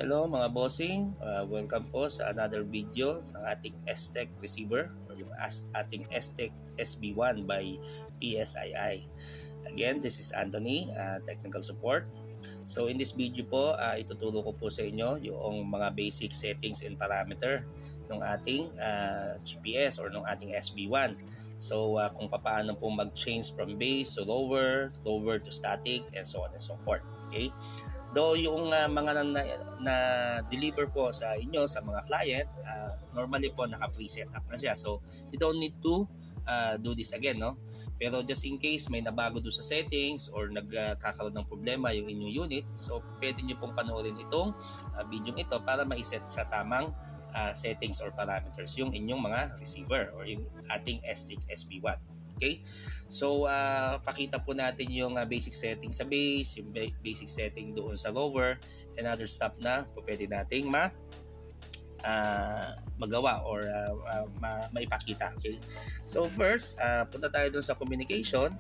Hello mga bossing, welcome po sa another video ng ating STEC receiver or yung ating STEC SB1 by PSII. Again, this is Anthony, technical support. So in this video po, ituturo ko po sa inyo yung mga basic settings and parameter ng ating GPS or ng ating SB1. So kung paano po mag-change from base to lower to static and so on and so forth. Okay? Though yung mga na-deliver po sa inyo, sa mga client, normally po naka-preset up na siya. So, you don't need to do this again, no? Pero just in case may nabago doon sa settings or nagkakaroon ng problema yung inyong unit, so pwede nyo pong panoorin itong video ito para ma-set sa tamang settings or parameters yung inyong mga receiver or yung ating STEC SB1. Okay? So, pakita po natin yung basic setting sa base, yung basic setting doon sa lower, and other stuff na pwede nating magawa or maipakita. Okay? So, first, punta tayo doon sa communication.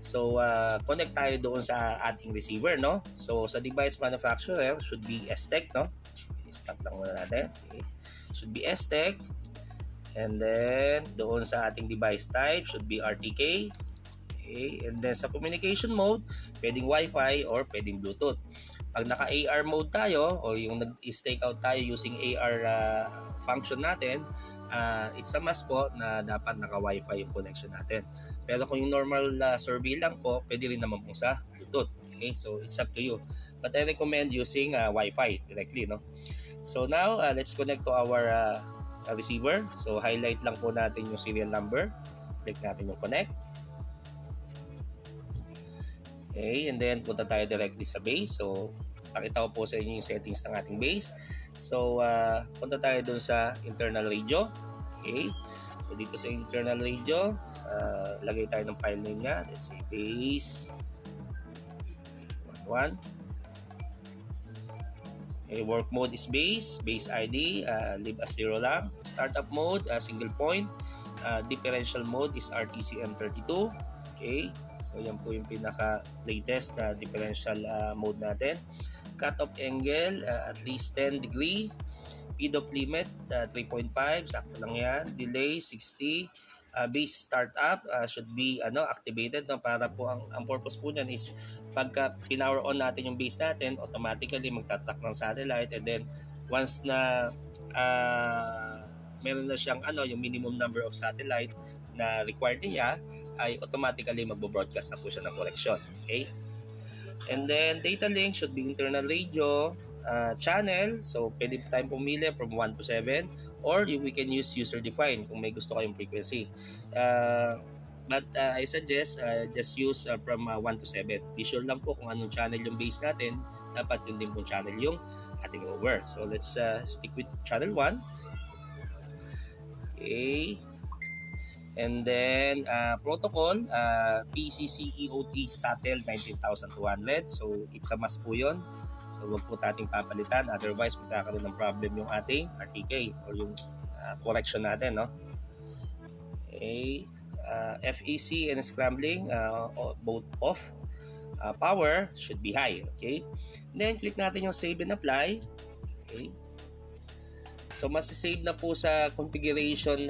So, connect tayo doon sa ating receiver, no? So, sa device manufacturer, should be STEC, no? Stop lang muna natin. Okay. Should be STEC. And then, doon sa ating device type, should be RTK. Okay. And then, sa communication mode, pwedeng Wi-Fi or pwedeng Bluetooth. Pag naka-AR mode tayo, o yung nag-stake out tayo using AR function natin, it's a must po na dapat naka-Wi-Fi yung connection natin. Pero kung yung normal survey lang po, pwede rin naman po sa Bluetooth. Okay. So, it's up to you. But I recommend using Wi-Fi directly, no? So, now, let's connect to our receiver. So, highlight lang po natin yung serial number. Click natin yung connect. Okay, and then punta tayo directly sa base. So, pakita ko po sa inyo yung settings ng ating base. So, punta tayo dun sa internal radio. Okay, so dito sa internal radio, lagay tayo ng file name niya. Let's say base 11. Okay, work mode is base ID, leave as 0 lang. Startup mode, single point. Differential mode is RTCM32. Okay, so yan po yung pinaka-latest na differential mode natin. Cutoff angle, at least 10 degree. Speed limit, 3.5, sakto lang yan. Delay, 60. Base startup should be activated, no? Para po ang purpose po niyan is pagka pinower on natin yung base natin, automatically magtatrack ng satellite, and then once na meron na siyang yung minimum number of satellite na required niya, ay automatically magbo-broadcast na po siya ng collection. Okay? And then data link should be internal radio channel. So pwede tayong pumili from 1 to 7, or we can use user define kung may gusto kayong frequency. But I suggest just use from 1 to 7. Be sure lang po kung anong channel yung base natin. Dapat yun din pong channel yung ating rover. So let's stick with channel 1. Okay. And then protocol, PCC-EOT SATEL 19200. So it's a must po yun. So wag po nating papalitan, otherwise magkakaroon ng problem yung ating RTK or yung correction natin, no? Okay. FEC and scrambling, both off. Power should be high. Okay. And then click natin yung save and apply. Okay. So, mas-save na po sa configuration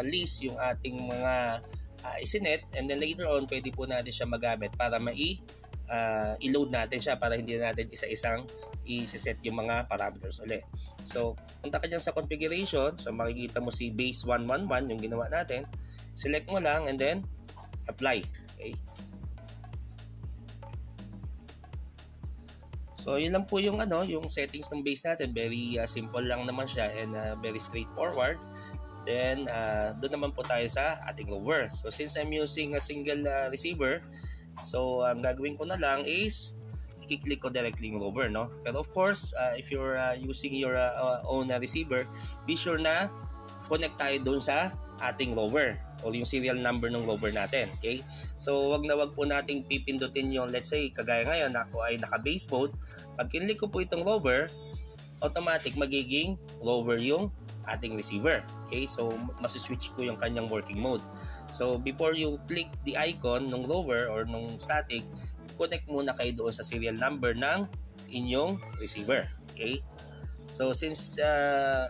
list yung ating mga isinet, and then later on, pwede po natin siya magamit para i-load natin siya para hindi natin isa-isang i-set yung mga parameters ulit. So, punta ka dyan sa configuration. So, makikita mo si base 111 yung ginawa natin. Select mo lang and then apply. Okay. So, yun lang po yung yung settings ng base natin. Very simple lang naman siya and very straightforward. Then, doon naman po tayo sa ating rover. So, since I'm using a single receiver, so ang gagawin ko na lang is i-click ko directly yung rover, no? Pero of course, if you're using your own receiver, be sure na connect tayo doon sa ating rover o yung serial number ng rover natin. Okay? So, wag po nating pipindutin yung, let's say, kagaya ngayon, ako ay naka-base mode. Pag kinlik ko po itong rover, automatic magiging rover yung ating receiver. Okay? So, masiswitch po yung kanyang working mode. So, before you click the icon ng rover or ng static, connect muna kayo doon sa serial number ng inyong receiver. Okay? So since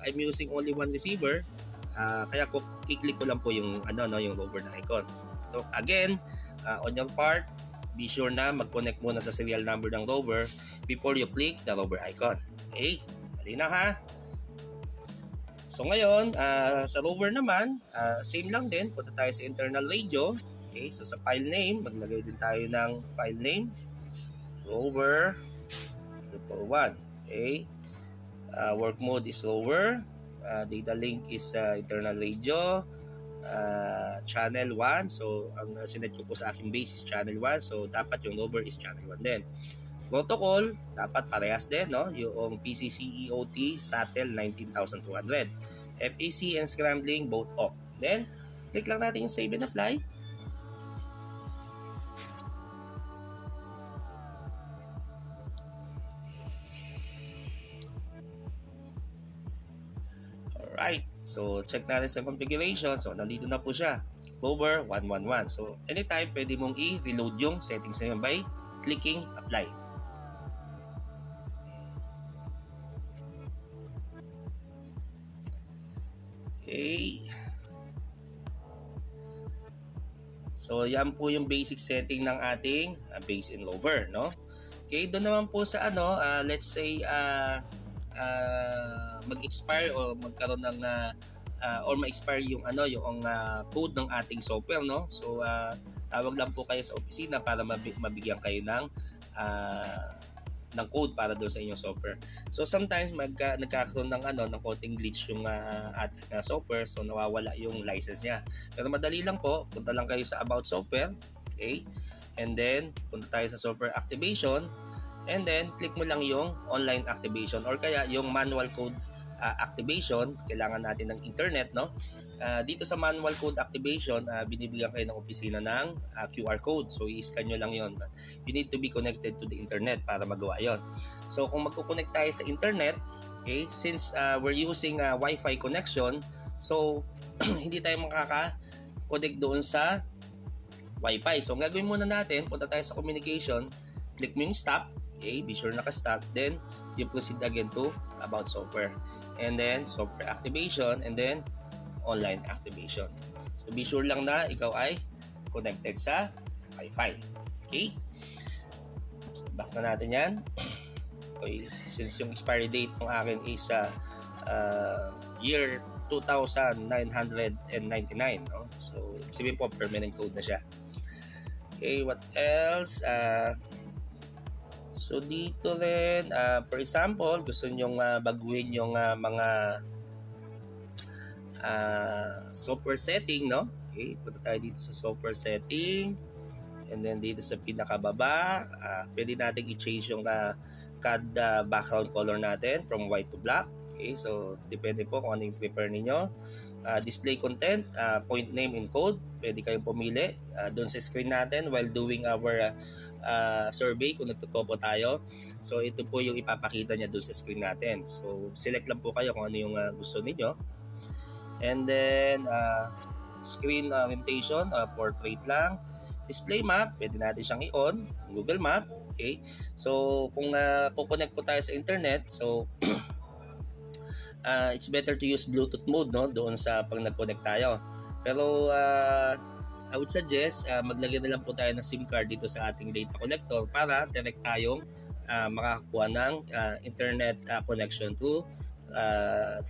I'm using only one receiver, kaya kiklik ko lang po yung yung rover na icon. So again, on your part, be sure na mag-connect muna sa serial number ng rover before you click the rover icon. Okay? Malinaw ha? So ngayon, sa rover naman, same lang din. Punta tayo sa internal radio. Okay, so sa file name, maglagay din tayo ng file name. Rover 1. Okay. Work mode is rover. Data link is internal radio. Channel 1. So ang sinet ko po sa aking base is channel 1. So dapat yung rover is channel 1 din. Protocol, dapat parehas din, no? Yung PCCEOT SATEL 19200. FAC and scrambling, both off. Then, click lang natin yung save and apply. Alright, so check natin sa configuration. So, nandito na po siya. Rover 111. So, anytime, pwede mong i-reload yung settings na yun by clicking apply. Okay. So, yan po yung basic setting ng ating base in rover, no? Okay, doon naman po sa let's say mag-expire o magkaroon ng or ma-expire yung code ng ating software, no? So, tawag lang po kayo sa opisina para mabigyan kayo ng code para doon sa inyong software. So sometimes nagkakaroon ng konting glitch yung ating software, so nawawala yung license niya. Pero madali lang po, punta lang kayo sa about software, okay? And then punta tayo sa software activation, and then click mo lang yung online activation or kaya yung manual code activation. Kailangan natin ng internet, no? Dito sa manual code activation, binibigyan kayo ng opisina ng QR code. So, i-scan nyo lang yon. You need to be connected to the internet para magawa yon. So, kung magkoconnect tayo sa internet, okay, since we're using Wi-Fi connection, so, hindi tayo makaka-connect doon sa Wi-Fi. So, ang gagawin muna natin, punta tayo sa communication, click mo yung stop, okay, be sure naka-stop, then you proceed again to about software. And then, software activation, and then, online activation. So, be sure lang na ikaw ay connected sa Wi-Fi. Okay? So, back na natin yan. Okay. Since yung expiry date ng akin is year 2999, no? So, sabihin po, permanent code na siya. Okay, what else? So, dito rin, for example, gusto nyong baguhin yung mga software setting, no? Okay, punta tayo dito sa software setting, and then dito sa pinakababa, pwede natin i-change yung CAD background color natin from white to black. Okay, so depende po kung ano yung prefer ninyo. Display content, point name and code, pwede kayong pumili doon sa screen natin while doing our survey kung nagtotopo tayo. So ito po yung ipapakita niya doon sa screen natin. So select lang po kayo kung ano yung gusto niyo. And then, screen orientation, portrait lang. Display map, pwede natin siyang i-on. Google Map, okay? So, kung kukonect po tayo sa internet, so, it's better to use Bluetooth mode, no? Doon sa pag nag-connect tayo. Pero, I would suggest, maglagay na lang po tayo ng SIM card dito sa ating data collector para direct tayong makakuha ng internet connection through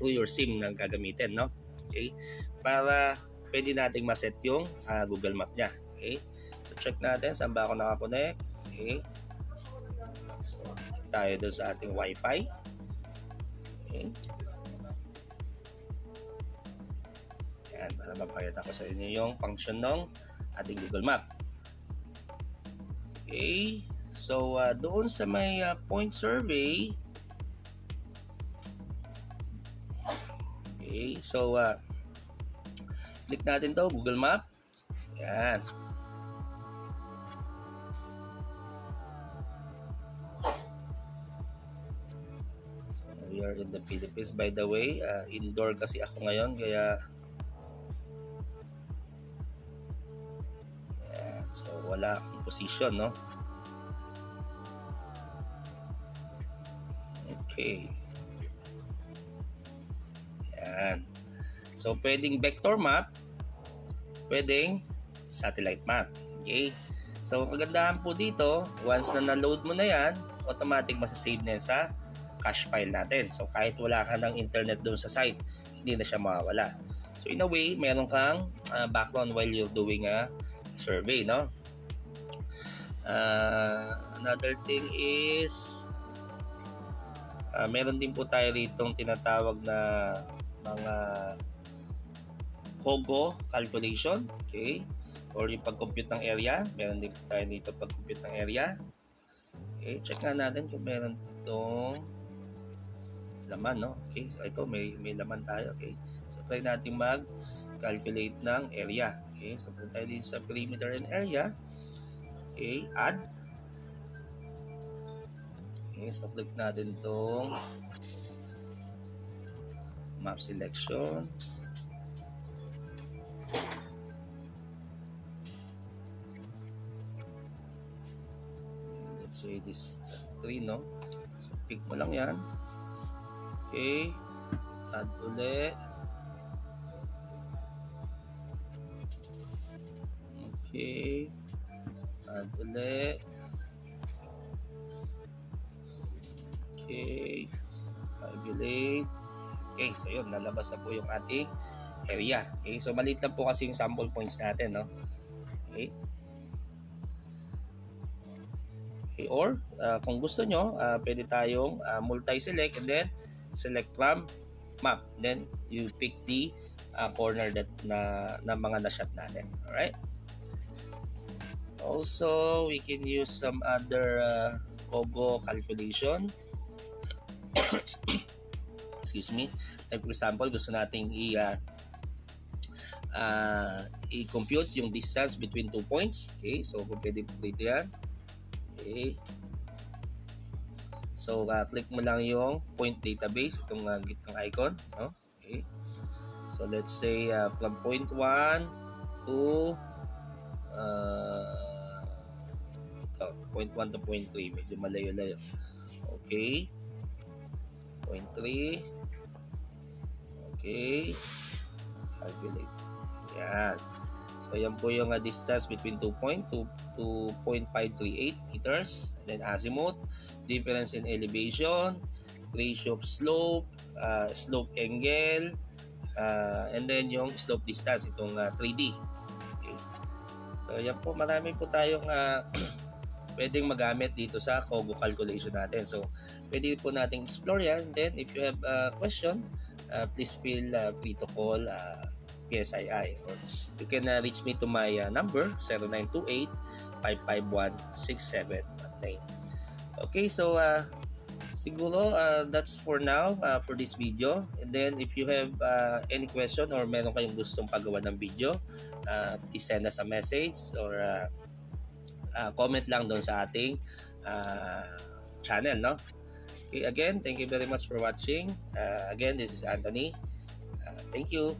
your SIM na gagamitin, no? Okay, para pwede nating maset yung Google Map niya. Okay, so check natin saan ba ako nakakonect. Okay, so tayo doon sa ating Wi-Fi. Okay, yan, para mapakita ko sa inyo yung function ng ating Google Map. Okay, so doon sa may point survey. Okay, so click natin to, Google Map. Yan. So, we are in the Philippines. By the way, indoor kasi ako ngayon, kaya yan. So, wala akong position, no? Okay. Yan. So, pwedeng vector map, pwedeng satellite map. Okay? So, kagandahan po dito, once na na-load mo na yan, automatic masasave na yan sa cache file natin. So, kahit wala ka ng internet doon sa site, hindi na siya mawawala. So, in a way, meron kang background while you're doing a survey, no? Another thing is meron din po tayo ritong tinatawag na mga HOGO calculation, okay? Or yung pag-compute ng area, meron din po tayo dito pag-compute ng area. Okay, check nga natin kung meron itong laman, no? Okay, so ito may laman tayo, okay? So try natin mag-calculate ng area. Okay, so punta tayo dito sa perimeter and area. Okay, add. Okay, so click natin itong map selection. Let's say this 3, no? So pick mo lang yan. Okay, add ulit. Okay, add ulit. Okay, calculate. Okay, so yun, lalabas na po yung ating area. Okay, so maliit lang po kasi yung sample points natin, no? Okay. Okay, or kung gusto nyo, pwede tayong multi-select and then select from map. And then you pick the corner that na mga na-shot natin. Alright? Also, we can use some other HOGO calculation. Excuse me. Like for example, gusto nating i-compute yung distance between 2 points. Okay, so kung pwede po dito yan. Okay. So, click mo lang yung point database, itong gitnang icon, no? Okay. So, let's say from point 1 to ito, point 1 to point 3, medyo malayo-layo. Okay. Point 3. Okay. Calculate. Yan. So, yan po yung distance between 2 point to 2.538 meters. And then azimuth, difference in elevation, ratio of slope, slope angle, and then yung slope distance, itong 3D. Okay. So, yan po, marami po tayong pwedeng magamit dito sa HOGO calculation natin. So, pwede po nating explore yan. Then, if you have a question, please feel free to call PSII, or you can reach me to my number 0928-551-6789. Okay, so siguro that's for now for this video. And then if you have any question or meron kayong gustong pagawa ng video, please send us a message or comment lang doon sa ating channel, no? Okay, again, thank you very much for watching. Again, this is Anthony. Thank you.